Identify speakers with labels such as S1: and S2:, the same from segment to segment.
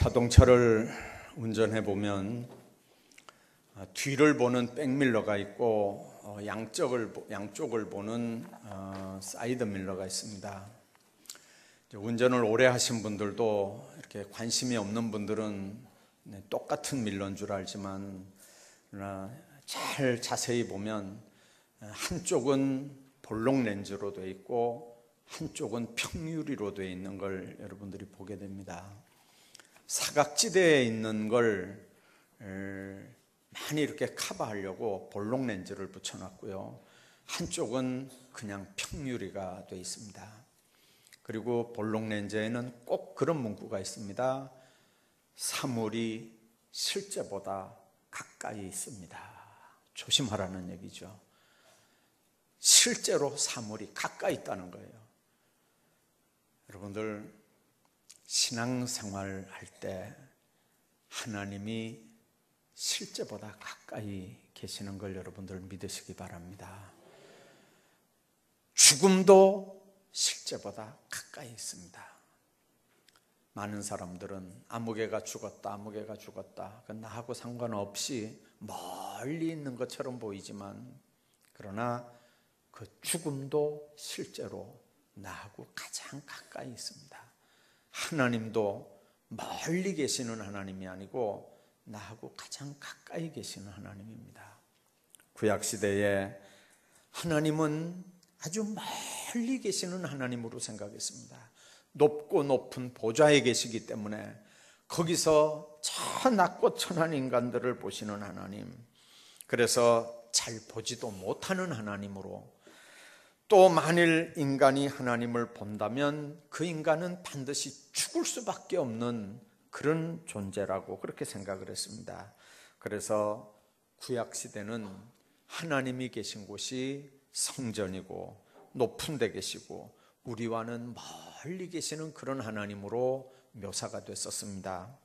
S1: 자동차를 운전해 보면 뒤를 보는 백밀러가 있고 양쪽을 보는 사이드 밀러가 있습니다. 운전을 오래 하신 분들도 이렇게 관심이 없는 분들은 똑같은 밀러인 줄 알지만 잘 자세히 보면 한쪽은 볼록 렌즈로 되어 있고 한쪽은 평유리로 되어 있는 걸 여러분들이 보게 됩니다. 사각지대에 있는 걸 많이 이렇게 커버하려고 볼록 렌즈를 붙여놨고요. 한쪽은 그냥 평유리가 되어 있습니다. 그리고 볼록 렌즈에는 꼭 그런 문구가 있습니다. 사물이 실제보다 가까이 있습니다. 조심하라는 얘기죠. 실제로 사물이 가까이 있다는 거예요. 여러분들 신앙생활 할 때 하나님이 실제보다 가까이 계시는 걸 여러분들 믿으시기 바랍니다. 죽음도 실제보다 가까이 있습니다. 많은 사람들은 아무개가 죽었다, 아무개가 죽었다. 나하고 상관없이 멀리 있는 것처럼 보이지만 그러나 그 죽음도 실제로 나하고 가장 가까이 있습니다. 하나님도 멀리 계시는 하나님이 아니고 나하고 가장 가까이 계시는 하나님입니다. 구약시대에 하나님은 아주 멀리 계시는 하나님으로 생각했습니다. 높고 높은 보좌에 계시기 때문에 거기서 저 낮고 천한 인간들을 보시는 하나님, 그래서 잘 보지도 못하는 하나님으로, 또 만일 인간이 하나님을 본다면 그 인간은 반드시 죽을 수밖에 없는 그런 존재라고 그렇게 생각을 했습니다. 그래서 구약시대는 하나님이 계신 곳이 성전이고 높은 데 계시고 우리와는 멀리 계시는 그런 하나님으로 묘사가 됐었습니다.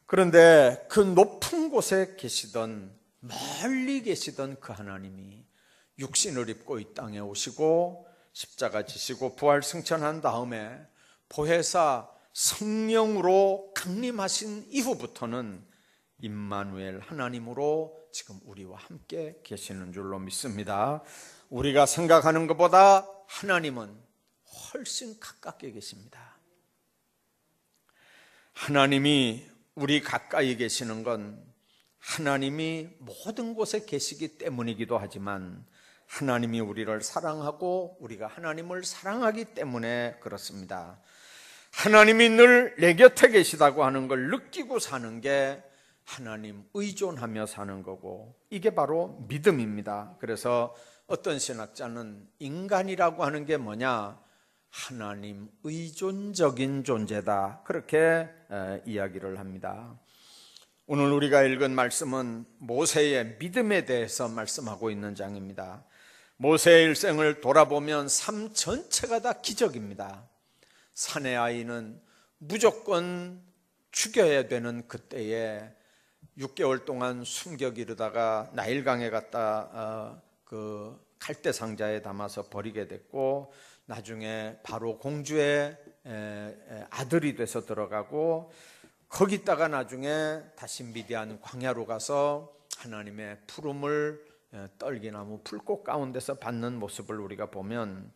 S1: 그런데 그 높은 곳에 계시던, 멀리 계시던 그 하나님이 육신을 입고 이 땅에 오시고 십자가 지시고 부활 승천한 다음에 보혜사 성령으로 강림하신 이후부터는 임마누엘 하나님으로 지금 우리와 함께 계시는 줄로 믿습니다. 우리가 생각하는 것보다 하나님은 훨씬 가깝게 계십니다. 하나님이 우리 가까이 계시는 건 하나님이 모든 곳에 계시기 때문이기도 하지만 하나님이 우리를 사랑하고 우리가 하나님을 사랑하기 때문에 그렇습니다. 하나님이 늘 내 곁에 계시다고 하는 걸 느끼고 사는 게 하나님 의존하며 사는 거고, 이게 바로 믿음입니다. 그래서 어떤 신학자는 인간이라고 하는 게 뭐냐? 하나님 의존적인 존재다, 그렇게 이야기를 합니다. 오늘 우리가 읽은 말씀은 모세의 믿음에 대해서 말씀하고 있는 장입니다. 모세의 일생을 돌아보면 삶 전체가 다 기적입니다. 사내 아이는 무조건 죽여야 되는 그때에 6개월 동안 숨겨 기르다가 나일강에 갔다 그 갈대 상자에 담아서 버리게 됐고, 나중에 바로 공주의 아들이 돼서 들어가고, 거기다가 나중에 다시 미디안 광야로 가서 하나님의 부름을 떨기나무 풀꽃 가운데서 받는 모습을 우리가 보면,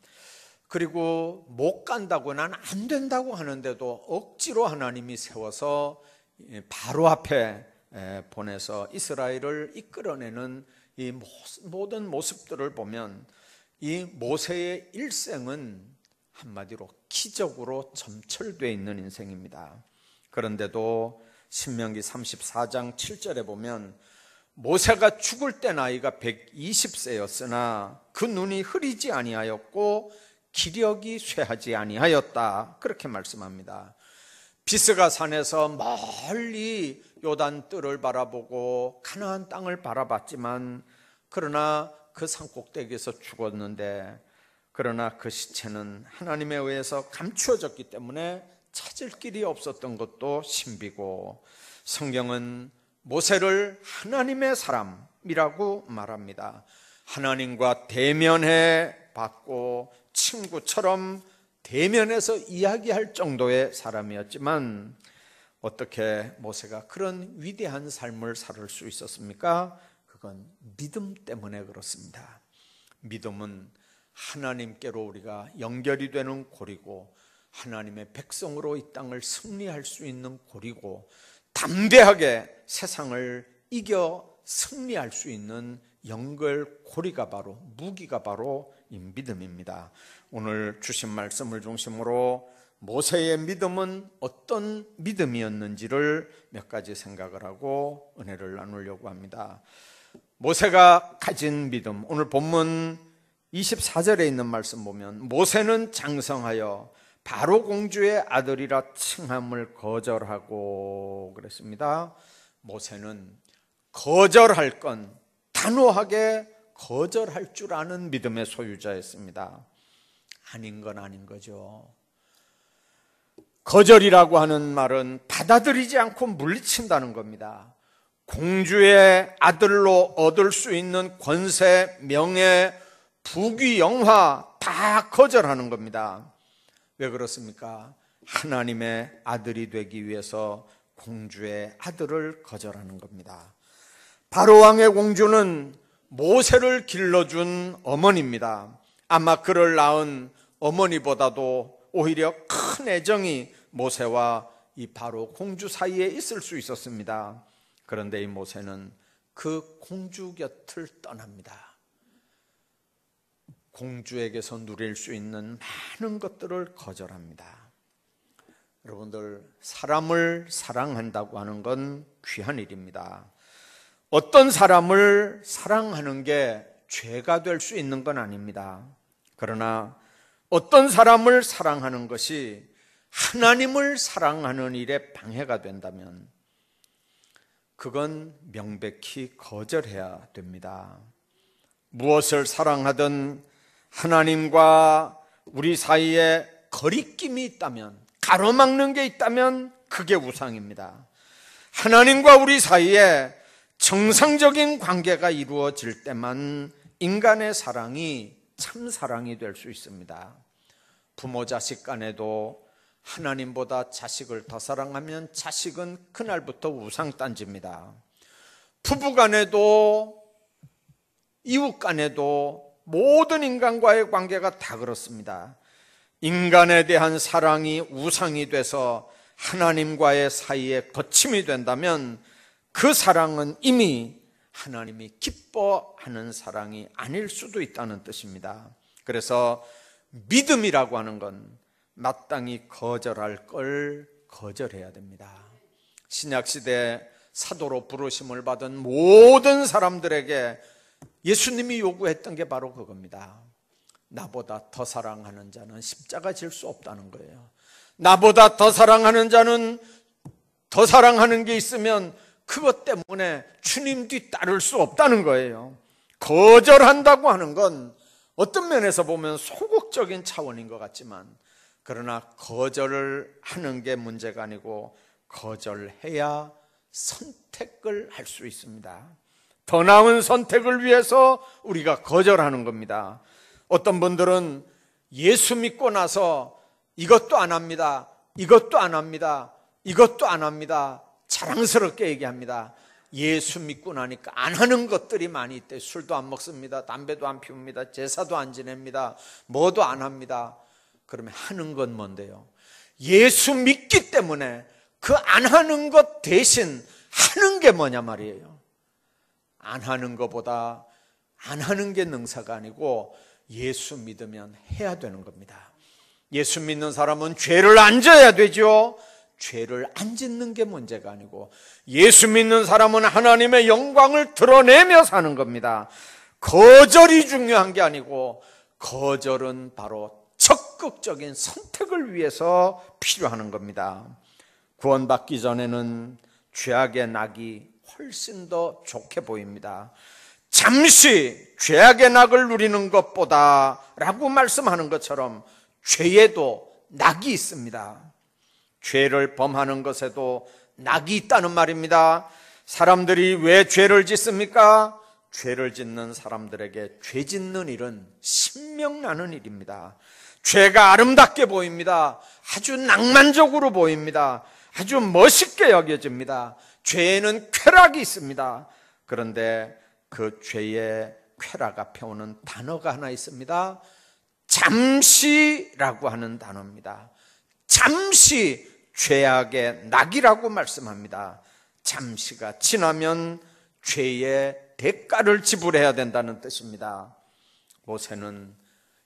S1: 그리고 못 간다고, 난 안 된다고 하는데도 억지로 하나님이 세워서 바로 앞에 보내서 이스라엘을 이끌어내는 이 모든 모습들을 보면 이 모세의 일생은 한마디로 기적으로 점철되어 있는 인생입니다. 그런데도 신명기 34장 7절에 보면 모세가 죽을 때 나이가 120세였으나 그 눈이 흐리지 아니하였고 기력이 쇠하지 아니하였다, 그렇게 말씀합니다. 비스가 산에서 멀리 요단 뜰을 바라보고 가나안 땅을 바라봤지만 그러나 그 산 꼭대기에서 죽었는데, 그러나 그 시체는 하나님에 의해서 감추어졌기 때문에 찾을 길이 없었던 것도 신비고, 성경은 모세를 하나님의 사람이라고 말합니다. 하나님과 대면해 봤고 친구처럼 대면해서 이야기할 정도의 사람이었지만 어떻게 모세가 그런 위대한 삶을 살 수 있었습니까? 그건 믿음 때문에 그렇습니다. 믿음은 하나님께로 우리가 연결이 되는 고리고 하나님의 백성으로 이 땅을 승리할 수 있는 고리고 담대하게 세상을 이겨 승리할 수 있는 연결고리가 바로, 무기가 바로 이 믿음입니다. 오늘 주신 말씀을 중심으로 모세의 믿음은 어떤 믿음이었는지를 몇 가지 생각을 하고 은혜를 나누려고 합니다. 모세가 가진 믿음, 오늘 본문 24절에 있는 말씀 보면 모세는 장성하여 바로 공주의 아들이라 칭함을 거절하고 그랬습니다. 모세는 거절할 건 단호하게 거절할 줄 아는 믿음의 소유자였습니다. 아닌 건 아닌 거죠. 거절이라고 하는 말은 받아들이지 않고 물리친다는 겁니다. 공주의 아들로 얻을 수 있는 권세, 명예, 부귀, 영화 다 거절하는 겁니다. 왜 그렇습니까? 하나님의 아들이 되기 위해서 공주의 아들을 거절하는 겁니다. 바로 왕의 공주는 모세를 길러준 어머니입니다. 아마 그를 낳은 어머니보다도 오히려 큰 애정이 모세와 이 바로 공주 사이에 있을 수 있었습니다. 그런데 이 모세는 그 공주 곁을 떠납니다. 공주에게서 누릴 수 있는 많은 것들을 거절합니다. 여러분들, 사람을 사랑한다고 하는 건 귀한 일입니다. 어떤 사람을 사랑하는 게 죄가 될 수 있는 건 아닙니다. 그러나 어떤 사람을 사랑하는 것이 하나님을 사랑하는 일에 방해가 된다면 그건 명백히 거절해야 됩니다. 무엇을 사랑하든 하나님과 우리 사이에 거리낌이 있다면, 가로막는 게 있다면 그게 우상입니다. 하나님과 우리 사이에 정상적인 관계가 이루어질 때만 인간의 사랑이 참 사랑이 될 수 있습니다. 부모 자식 간에도 하나님보다 자식을 더 사랑하면 자식은 그날부터 우상단지입니다. 부부 간에도 이웃 간에도 모든 인간과의 관계가 다 그렇습니다. 인간에 대한 사랑이 우상이 돼서 하나님과의 사이에 거침이 된다면 그 사랑은 이미 하나님이 기뻐하는 사랑이 아닐 수도 있다는 뜻입니다. 그래서 믿음이라고 하는 건 마땅히 거절할 걸 거절해야 됩니다. 신약시대 사도로 부르심을 받은 모든 사람들에게 예수님이 요구했던 게 바로 그겁니다. 나보다 더 사랑하는 자는 십자가 질 수 없다는 거예요. 나보다 더 사랑하는 자는 더 사랑하는 게 있으면 그것 때문에 주님 뒤 따를 수 없다는 거예요. 거절한다고 하는 건 어떤 면에서 보면 소극적인 차원인 것 같지만, 그러나 거절을 하는 게 문제가 아니고 거절해야 선택을 할 수 있습니다. 더 나은 선택을 위해서 우리가 거절하는 겁니다. 어떤 분들은 예수 믿고 나서 이것도 안 합니다, 이것도 안 합니다, 이것도 안 합니다 자랑스럽게 얘기합니다. 예수 믿고 나니까 안 하는 것들이 많이 있대. 술도 안 먹습니다, 담배도 안 피웁니다, 제사도 안 지냅니다, 뭐도 안 합니다. 그러면 하는 건 뭔데요? 예수 믿기 때문에 그 안 하는 것 대신 하는 게 뭐냐 말이에요. 안 하는 것보다 안 하는 게 능사가 아니고 예수 믿으면 해야 되는 겁니다. 예수 믿는 사람은 죄를 안 져야 되죠. 죄를 안 짓는 게 문제가 아니고 예수 믿는 사람은 하나님의 영광을 드러내며 사는 겁니다. 거절이 중요한 게 아니고 거절은 바로 적극적인 선택을 위해서 필요한 겁니다. 구원받기 전에는 죄악의 낙이 훨씬 더 좋게 보입니다. 잠시 죄악의 낙을 누리는 것보다 라고 말씀하는 것처럼 죄에도 낙이 있습니다. 죄를 범하는 것에도 낙이 있다는 말입니다. 사람들이 왜 죄를 짓습니까? 죄를 짓는 사람들에게 죄 짓는 일은 신명나는 일입니다. 죄가 아름답게 보입니다. 아주 낭만적으로 보입니다. 아주 멋있게 여겨집니다. 죄에는 쾌락이 있습니다. 그런데 그 죄의 쾌락 앞에 오는 단어가 하나 있습니다. 잠시라고 하는 단어입니다. 잠시 죄악의 낙이라고 말씀합니다. 잠시가 지나면 죄의 대가를 지불해야 된다는 뜻입니다. 모세는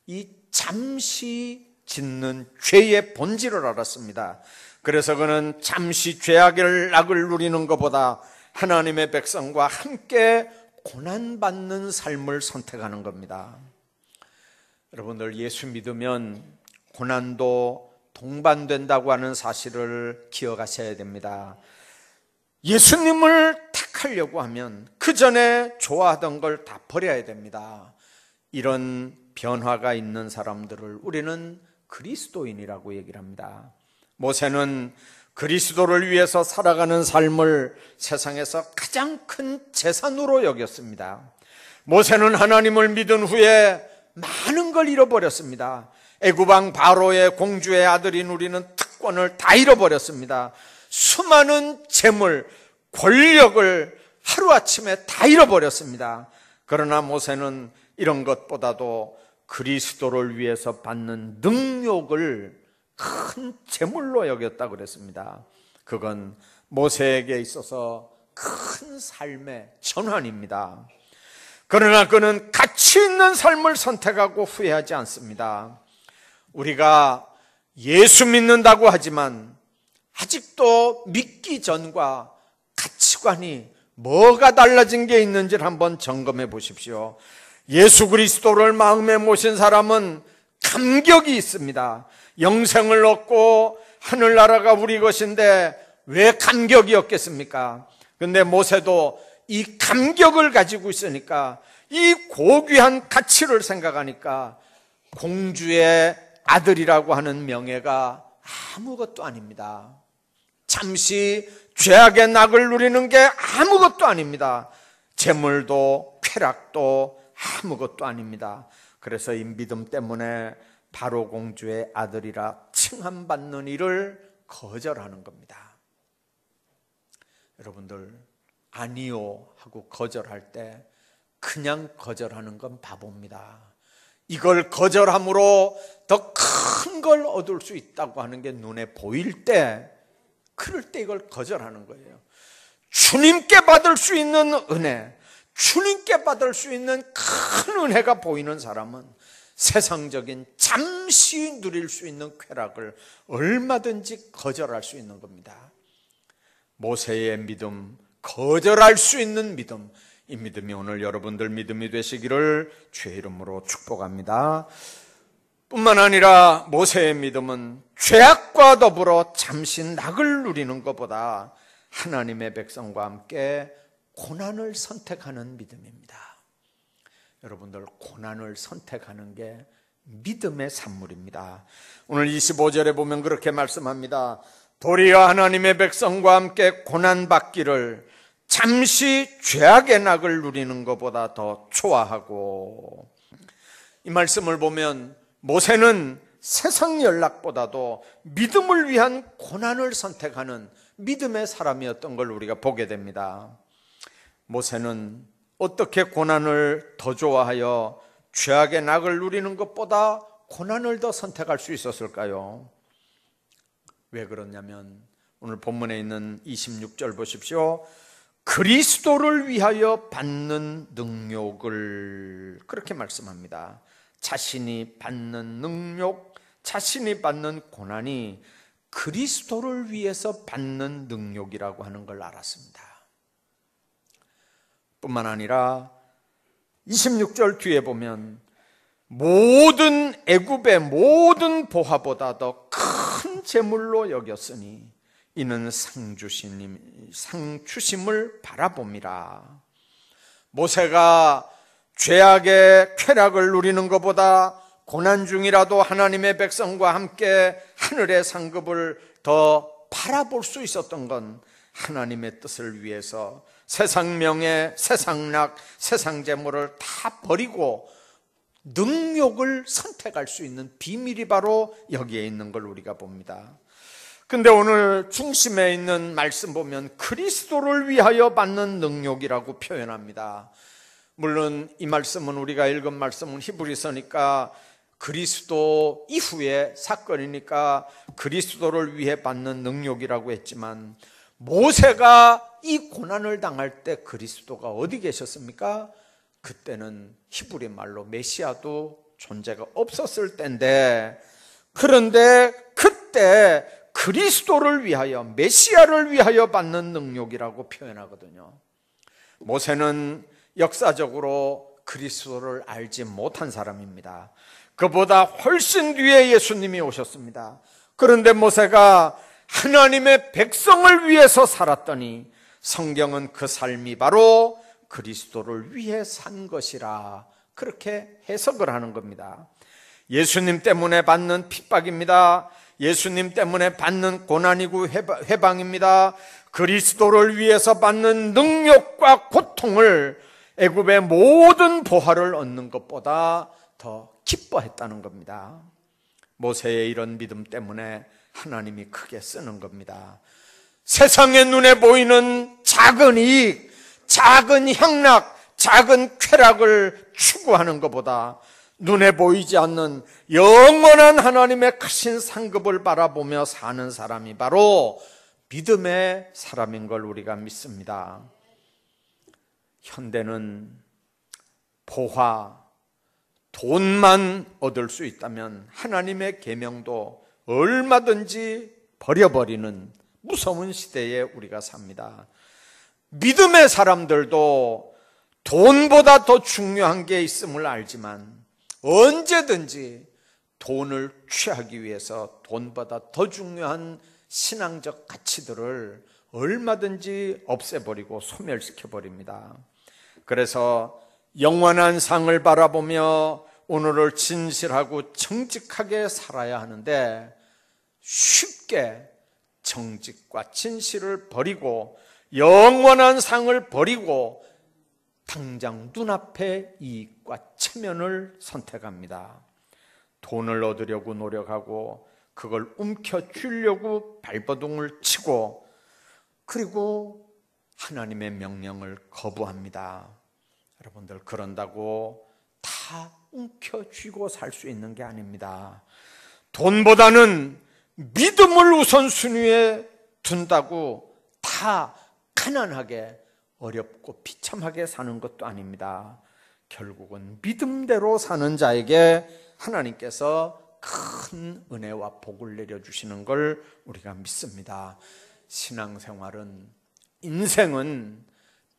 S1: 이 잠시 짓는 죄의 본질을 알았습니다. 그래서 그는 잠시 죄악의 낙을 누리는 것보다 하나님의 백성과 함께 고난받는 삶을 선택하는 겁니다. 여러분들, 예수 믿으면 고난도 동반된다고 하는 사실을 기억하셔야 됩니다. 예수님을 택하려고 하면 그 전에 좋아하던 걸 다 버려야 됩니다. 이런 변화가 있는 사람들을 우리는 그리스도인이라고 얘기를 합니다. 모세는 그리스도를 위해서 살아가는 삶을 세상에서 가장 큰 재산으로 여겼습니다. 모세는 하나님을 믿은 후에 많은 걸 잃어버렸습니다. 애굽왕 바로의 공주의 아들이 누리는 특권을 다 잃어버렸습니다. 수많은 재물, 권력을 하루아침에 다 잃어버렸습니다. 그러나 모세는 이런 것보다도 그리스도를 위해서 받는 능욕을 큰 재물로 여겼다고 그랬습니다. 그건 모세에게 있어서 큰 삶의 전환입니다. 그러나 그는 가치 있는 삶을 선택하고 후회하지 않습니다. 우리가 예수 믿는다고 하지만 아직도 믿기 전과 가치관이 뭐가 달라진 게 있는지를 한번 점검해 보십시오. 예수 그리스도를 마음에 모신 사람은 감격이 있습니다. 영생을 얻고 하늘나라가 우리 것인데 왜 감격이 없겠습니까? 근데 모세도 이 감격을 가지고 있으니까, 이 고귀한 가치를 생각하니까 공주의 아들이라고 하는 명예가 아무것도 아닙니다. 잠시 죄악의 낙을 누리는 게 아무것도 아닙니다. 재물도 쾌락도 아무것도 아닙니다. 그래서 이 믿음 때문에 바로 공주의 아들이라 칭함받는 일을 거절하는 겁니다. 여러분들, 아니요 하고 거절할 때 그냥 거절하는 건 바보입니다. 이걸 거절함으로 더 큰 걸 얻을 수 있다고 하는 게 눈에 보일 때, 그럴 때 이걸 거절하는 거예요. 주님께 받을 수 있는 은혜, 주님께 받을 수 있는 큰 은혜가 보이는 사람은 세상적인 잠시 누릴 수 있는 쾌락을 얼마든지 거절할 수 있는 겁니다. 모세의 믿음, 거절할 수 있는 믿음, 이 믿음이 오늘 여러분들 믿음이 되시기를 주의 이름으로 축복합니다. 뿐만 아니라 모세의 믿음은 죄악과 더불어 잠시 낙을 누리는 것보다 하나님의 백성과 함께 고난을 선택하는 믿음입니다. 여러분들, 고난을 선택하는 게 믿음의 산물입니다. 오늘 25절에 보면 그렇게 말씀합니다. 도리어 하나님의 백성과 함께 고난받기를 잠시 죄악의 낙을 누리는 것보다 더 좋아하고, 이 말씀을 보면 모세는 세상 연락보다도 믿음을 위한 고난을 선택하는 믿음의 사람이었던 걸 우리가 보게 됩니다. 모세는 어떻게 고난을 더 좋아하여 죄악의 낙을 누리는 것보다 고난을 더 선택할 수 있었을까요? 왜 그러냐면 오늘 본문에 있는 26절 보십시오. 그리스도를 위하여 받는 능욕을, 그렇게 말씀합니다. 자신이 받는 능욕, 자신이 받는 고난이 그리스도를 위해서 받는 능욕이라고 하는 걸 알았습니다. 뿐만 아니라 26절 뒤에 보면 모든 애굽의 모든 보화보다 더 큰 재물로 여겼으니 이는 상주심을 바라봅니다. 모세가 죄악의 쾌락을 누리는 것보다 고난 중이라도 하나님의 백성과 함께 하늘의 상급을 더 바라볼 수 있었던 건 하나님의 뜻을 위해서 세상 명예, 세상 낙, 세상 재물을 다 버리고 능욕을 선택할 수 있는 비밀이 바로 여기에 있는 걸 우리가 봅니다. 근데 오늘 중심에 있는 말씀 보면 그리스도를 위하여 받는 능력이라고 표현합니다. 물론 이 말씀은 우리가 읽은 말씀은 히브리서니까 그리스도 이후의 사건이니까 그리스도를 위해 받는 능력이라고 했지만 모세가 이 고난을 당할 때 그리스도가 어디 계셨습니까? 그때는 히브리 말로 메시아도 존재가 없었을 때인데, 그런데 그때 그리스도를 위하여, 메시아를 위하여 받는 능력이라고 표현하거든요. 모세는 역사적으로 그리스도를 알지 못한 사람입니다. 그보다 훨씬 뒤에 예수님이 오셨습니다. 그런데 모세가 하나님의 백성을 위해서 살았더니 성경은 그 삶이 바로 그리스도를 위해 산 것이라 그렇게 해석을 하는 겁니다. 예수님 때문에 받는 핍박입니다. 예수님 때문에 받는 고난이고 회방입니다. 그리스도를 위해서 받는 능력과 고통을 애굽의 모든 보화를 얻는 것보다 더 기뻐했다는 겁니다. 모세의 이런 믿음 때문에 하나님이 크게 쓰는 겁니다. 세상의 눈에 보이는 작은 이익, 작은 향락, 작은 쾌락을 추구하는 것보다 눈에 보이지 않는 영원한 하나님의 크신 상급을 바라보며 사는 사람이 바로 믿음의 사람인 걸 우리가 믿습니다. 현대는 보화, 돈만 얻을 수 있다면 하나님의 계명도 얼마든지 버려버리는 무서운 시대에 우리가 삽니다. 믿음의 사람들도 돈보다 더 중요한 게 있음을 알지만 언제든지 돈을 취하기 위해서 돈보다 더 중요한 신앙적 가치들을 얼마든지 없애버리고 소멸시켜버립니다. 그래서 영원한 상을 바라보며 오늘을 진실하고 정직하게 살아야 하는데 쉽게 정직과 진실을 버리고 영원한 상을 버리고 당장 눈앞의 이익과 체면을 선택합니다. 돈을 얻으려고 노력하고 그걸 움켜쥐려고 발버둥을 치고 그리고 하나님의 명령을 거부합니다. 여러분들, 그런다고 다 움켜쥐고 살 수 있는 게 아닙니다. 돈보다는 믿음을 우선순위에 둔다고 다 가난하게 어렵고 비참하게 사는 것도 아닙니다. 결국은 믿음대로 사는 자에게 하나님께서 큰 은혜와 복을 내려주시는 걸 우리가 믿습니다. 신앙생활은, 인생은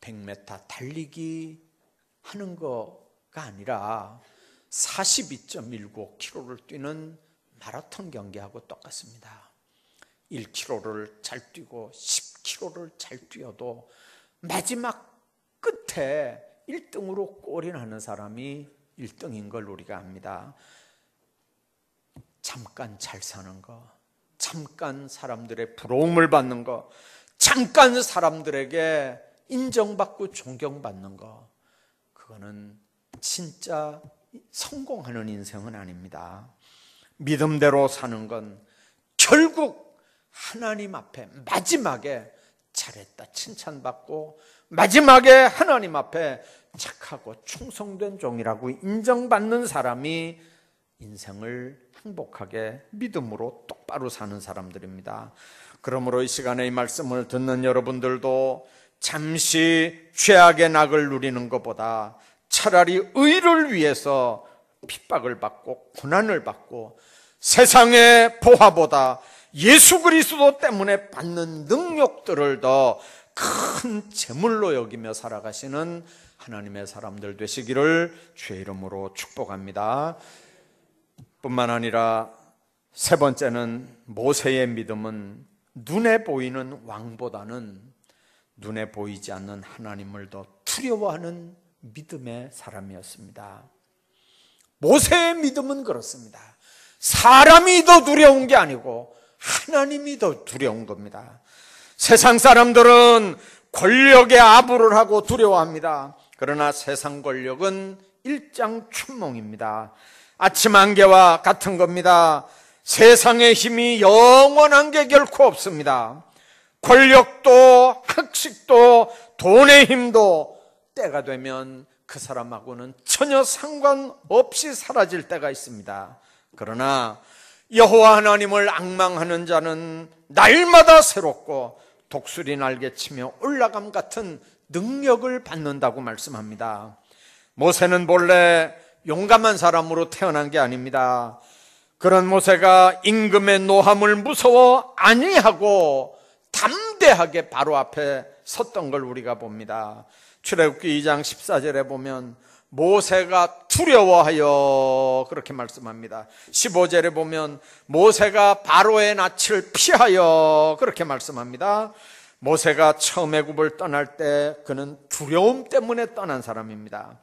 S1: 100m 달리기 하는 거가 아니라 42.195km를 뛰는 마라톤 경기하고 똑같습니다. 1km를 잘 뛰고 10km를 잘 뛰어도 마지막 끝에 1등으로 골이 나는 사람이 1등인 걸 우리가 압니다. 잠깐 잘 사는 거, 잠깐 사람들의 부러움을 받는 거, 잠깐 사람들에게 인정받고 존경받는 거, 그거는 진짜 성공하는 인생은 아닙니다. 믿음대로 사는 건 결국 하나님 앞에 마지막에 잘했다 칭찬받고 마지막에 하나님 앞에 착하고 충성된 종이라고 인정받는 사람이 인생을 행복하게 믿음으로 똑바로 사는 사람들입니다. 그러므로 이 시간에 이 말씀을 듣는 여러분들도 잠시 죄악의 낙을 누리는 것보다 차라리 의를 위해서 핍박을 받고 고난을 받고 세상의 보화보다 예수 그리스도 때문에 받는 능력들을 더 큰 재물로 여기며 살아가시는 하나님의 사람들 되시기를 주의 이름으로 축복합니다. 뿐만 아니라 세 번째는 모세의 믿음은 눈에 보이는 왕보다는 눈에 보이지 않는 하나님을 더 두려워하는 믿음의 사람이었습니다. 모세의 믿음은 그렇습니다. 사람이 더 두려운 게 아니고 하나님이 더 두려운 겁니다. 세상 사람들은 권력에 아부를 하고 두려워합니다. 그러나 세상 권력은 일장춘몽입니다. 아침 안개와 같은 겁니다. 세상의 힘이 영원한 게 결코 없습니다. 권력도 학식도 돈의 힘도 때가 되면 그 사람하고는 전혀 상관없이 사라질 때가 있습니다. 그러나 여호와 하나님을 앙망하는 자는 날마다 새롭고 독수리 날개치며 올라감 같은 능력을 받는다고 말씀합니다. 모세는 본래 용감한 사람으로 태어난 게 아닙니다. 그런 모세가 임금의 노함을 무서워 아니하고 담대하게 바로 앞에 섰던 걸 우리가 봅니다. 출애굽기 2장 14절에 보면 모세가 두려워하여 그렇게 말씀합니다. 15절에 보면 모세가 바로의 낯을 피하여 그렇게 말씀합니다. 모세가 처음 애굽을 떠날 때 그는 두려움 때문에 떠난 사람입니다.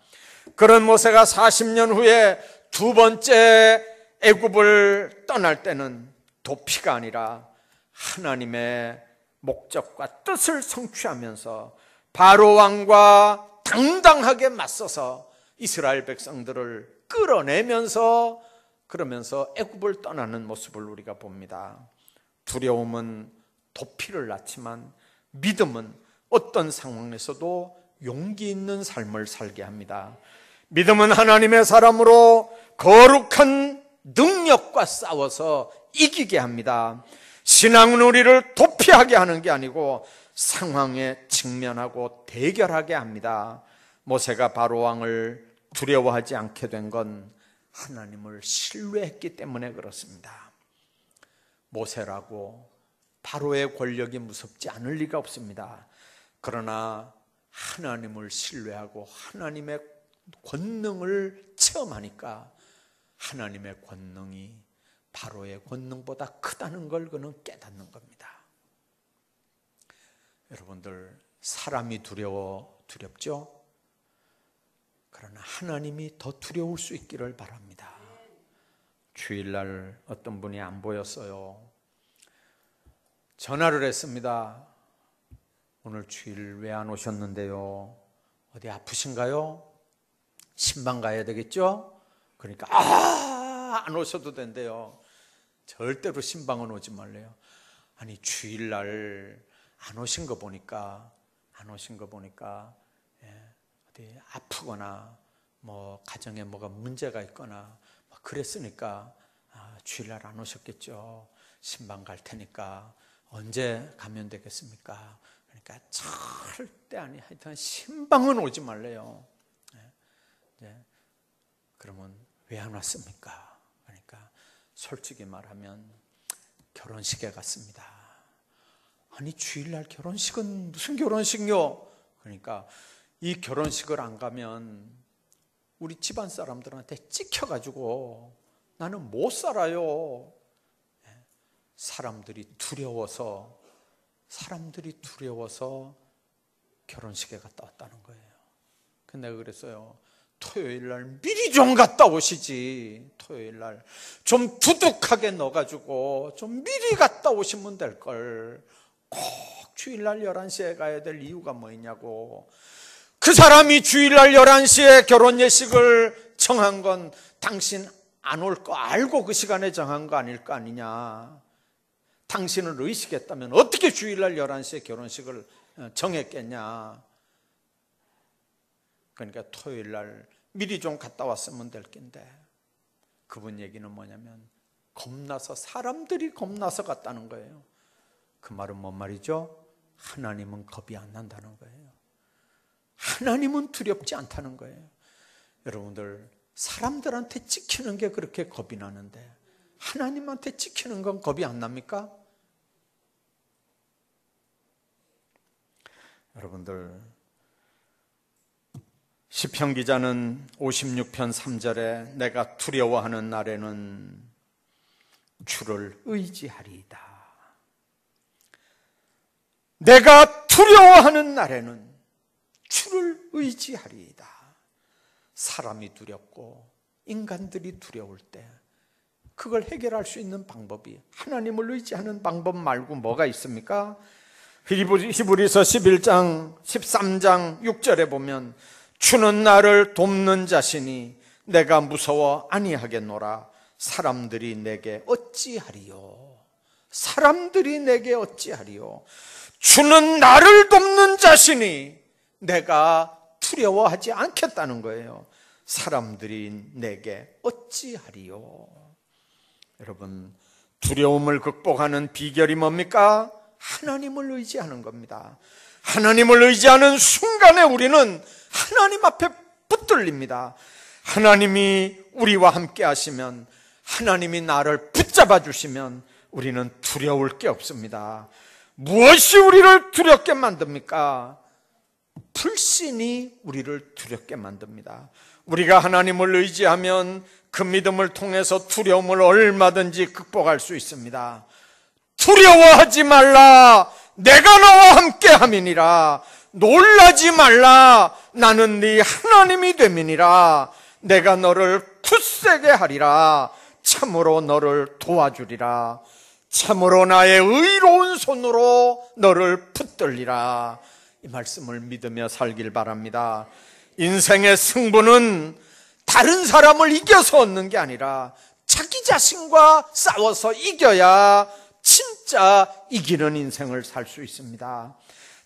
S1: 그런 모세가 40년 후에 두 번째 애굽을 떠날 때는 도피가 아니라 하나님의 목적과 뜻을 성취하면서 바로 왕과 당당하게 맞서서 이스라엘 백성들을 끌어내면서 그러면서 애굽을 떠나는 모습을 우리가 봅니다. 두려움은 도피를 낳지만 믿음은 어떤 상황에서도 용기 있는 삶을 살게 합니다. 믿음은 하나님의 사람으로 거룩한 능력과 싸워서 이기게 합니다. 신앙은 우리를 도피하게 하는 게 아니고 상황에 직면하고 대결하게 합니다. 모세가 바로 왕을 두려워하지 않게 된 건 하나님을 신뢰했기 때문에 그렇습니다. 모세라고 바로의 권력이 무섭지 않을 리가 없습니다. 그러나 하나님을 신뢰하고 하나님의 권능을 체험하니까 하나님의 권능이 바로의 권능보다 크다는 걸 그는 깨닫는 겁니다. 여러분들, 사람이 두렵죠? 그러나 하나님이 더 두려울 수 있기를 바랍니다. 주일날 어떤 분이 안 보였어요. 전화를 했습니다. 오늘 주일 왜 안 오셨는데요? 어디 아프신가요? 신방 가야 되겠죠? 그러니까 안 오셔도 된대요. 절대로 신방은 오지 말래요. 아니 주일날 안 오신 거 보니까 어디 아프거나 뭐 가정에 뭐가 문제가 있거나 그랬으니까 주일날 안 오셨겠죠. 신방 갈 테니까 언제 가면 되겠습니까? 그러니까 절대 아니, 하여튼 신방은 오지 말래요. 그러면 왜 안 왔습니까? 그러니까 솔직히 말하면 결혼식에 갔습니다. 아니 주일날 결혼식은 무슨 결혼식요? 그러니까 이 결혼식을 안 가면 우리 집안 사람들한테 찍혀가지고 나는 못 살아요. 사람들이 두려워서 결혼식에 갔다 왔다는 거예요. 근데 내가 그랬어요. 토요일날 미리 좀 갔다 오시지. 토요일날 좀 두둑하게 넣어가지고 좀 미리 갔다 오시면 될걸. 꼭 주일날 11시에 가야 될 이유가 뭐냐고. 그 사람이 주일날 11시에 결혼 예식을 정한 건 당신 안 올 거 알고 그 시간에 정한 거 아닐 거 아니냐. 당신을 의식했다면 어떻게 주일날 11시에 결혼식을 정했겠냐. 그러니까 토요일날 미리 좀 갔다 왔으면 될 텐데, 그분 얘기는 뭐냐면 사람들이 겁나서 갔다는 거예요. 그 말은 뭔 말이죠? 하나님은 겁이 안 난다는 거예요. 하나님은 두렵지 않다는 거예요. 여러분들, 사람들한테 찍히는 게 그렇게 겁이 나는데 하나님한테 찍히는 건 겁이 안 납니까? 여러분들, 시편 기자는 56편 3절에 내가 두려워하는 날에는 주를 의지하리이다. 내가 두려워하는 날에는 주를 의지하리이다. 사람이 두렵고 인간들이 두려울 때 그걸 해결할 수 있는 방법이, 하나님을 의지하는 방법 말고 뭐가 있습니까? 히브리서 11장 13장 6절에 보면 주는 나를 돕는 자시니 내가 무서워 아니하겠노라. 사람들이 내게 어찌하리요? 사람들이 내게 어찌하리요? 주는 나를 돕는 자신이 내가 두려워하지 않겠다는 거예요. 사람들이 내게 어찌하리요? 여러분, 두려움을 극복하는 비결이 뭡니까? 하나님을 의지하는 겁니다. 하나님을 의지하는 순간에 우리는 하나님 앞에 붙들립니다. 하나님이 우리와 함께 하시면, 하나님이 나를 붙잡아 주시면 우리는 두려울 게 없습니다. 무엇이 우리를 두렵게 만듭니까? 불신이 우리를 두렵게 만듭니다. 우리가 하나님을 의지하면 그 믿음을 통해서 두려움을 얼마든지 극복할 수 있습니다. 두려워하지 말라, 내가 너와 함께 함이니라. 놀라지 말라, 나는 네 하나님이 됨이니라. 내가 너를 굳세게 하리라. 참으로 너를 도와주리라. 참으로 나의 의로운 손으로 너를 붙들리라. 이 말씀을 믿으며 살길 바랍니다. 인생의 승부는 다른 사람을 이겨서 얻는 게 아니라 자기 자신과 싸워서 이겨야 진짜 이기는 인생을 살 수 있습니다.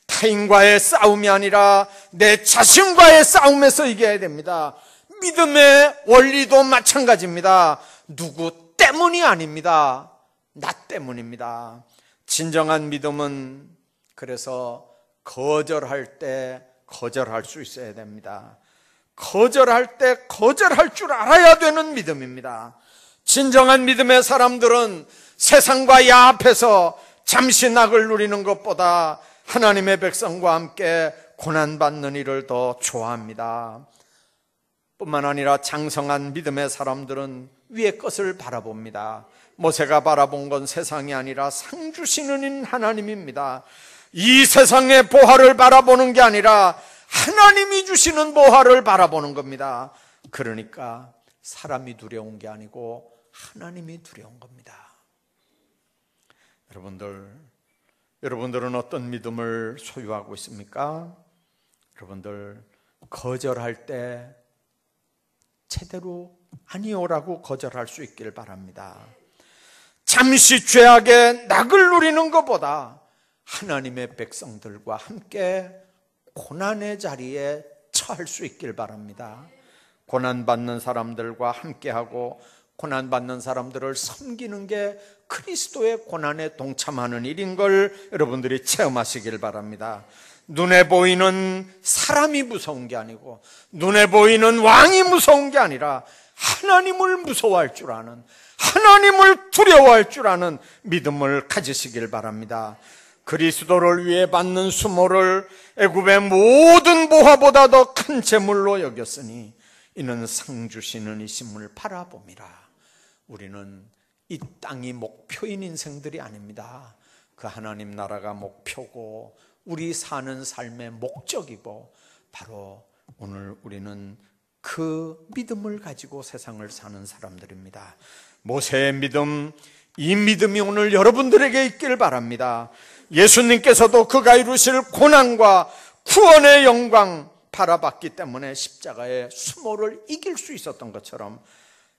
S1: 타인과의 싸움이 아니라 내 자신과의 싸움에서 이겨야 됩니다. 믿음의 원리도 마찬가지입니다. 누구 때문이 아닙니다. 나 때문입니다. 진정한 믿음은 그래서 거절할 때 거절할 수 있어야 됩니다. 거절할 때 거절할 줄 알아야 되는 믿음입니다. 진정한 믿음의 사람들은 세상과 야합해서 잠시 낙을 누리는 것보다 하나님의 백성과 함께 고난받는 일을 더 좋아합니다. 뿐만 아니라 장성한 믿음의 사람들은 위의 것을 바라봅니다. 모세가 바라본 건 세상이 아니라 상 주시는 하나님입니다. 이 세상의 보화를 바라보는 게 아니라 하나님이 주시는 보화를 바라보는 겁니다. 그러니까 사람이 두려운 게 아니고 하나님이 두려운 겁니다. 여러분들은 어떤 믿음을 소유하고 있습니까? 여러분들 거절할 때 제대로 아니오라고 거절할 수 있길 바랍니다. 잠시 죄악의 낙을 누리는 것보다 하나님의 백성들과 함께 고난의 자리에 처할 수 있길 바랍니다. 고난받는 사람들과 함께하고 고난받는 사람들을 섬기는 게 그리스도의 고난에 동참하는 일인 걸 여러분들이 체험하시길 바랍니다. 눈에 보이는 사람이 무서운 게 아니고 눈에 보이는 왕이 무서운 게 아니라 하나님을 무서워할 줄 아는, 하나님을 두려워할 줄 아는 믿음을 가지시길 바랍니다. 그리스도를 위해 받는 수모를 애굽의 모든 보화보다 더 큰 재물로 여겼으니 이는 상 주시는 이심을 바라봄이라. 우리는 이 땅이 목표인 인생들이 아닙니다. 그 하나님 나라가 목표고 우리 사는 삶의 목적이고 바로 오늘 우리는 그 믿음을 가지고 세상을 사는 사람들입니다. 모세의 믿음, 이 믿음이 오늘 여러분들에게 있길 바랍니다. 예수님께서도 그가 이루실 고난과 구원의 영광 바라봤기 때문에 십자가의 수모를 이길 수 있었던 것처럼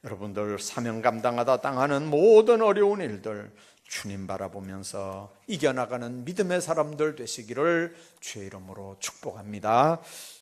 S1: 여러분들 사명 감당하다 당하는 모든 어려운 일들 주님 바라보면서 이겨나가는 믿음의 사람들 되시기를 주의 이름으로 축복합니다.